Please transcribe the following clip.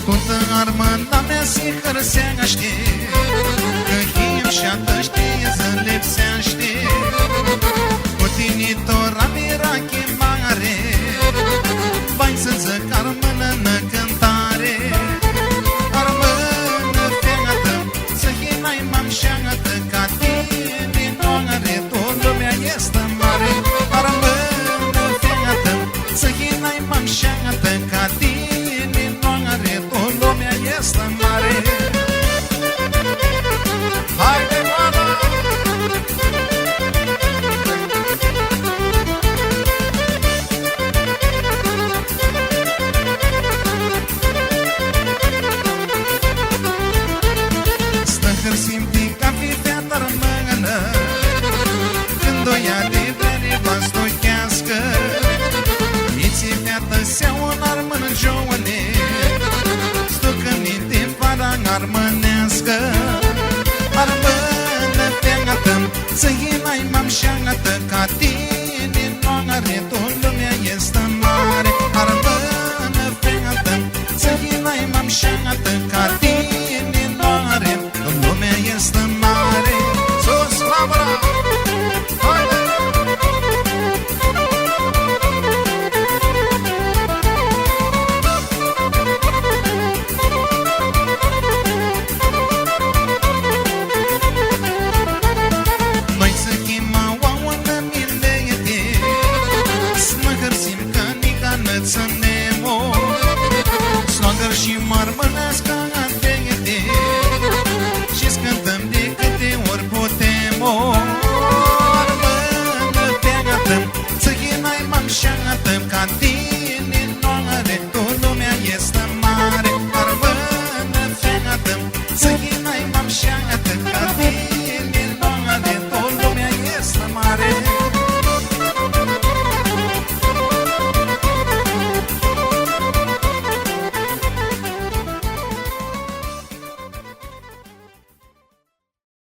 Toată armata mea se hărseaște, că him și-a știe să lipsește. Cotinitora mi-era chemare, vai să zic armână cântare. Armână feată, să hinai m-am șeagătă, ca tine noare, tot lumea este mare. Armână feată, să hinai m-am șeagătă, ca tine noare, tot lumea este mare. Haide, mama! Simti ca fi fata rămână, când o ia de vreme va stochească. Iți fata seau în armână joane, stocă minte fara armânească. Armână feată, să hinai m-am șeagătă, ca tine noare, tot lumea este mare. Armână feată, să hinai m-am șeagătă, ca tine noare, lumea este mare. Sus, labra! Haide! Noi să chema oamă milete, să mă hărsim că nica năță nemo, slogăr și marmănească antene, și-ți cântăm de câte ori putem. O armână feată, să hinai m-am șeagătă, ca tine noare, tot lumea este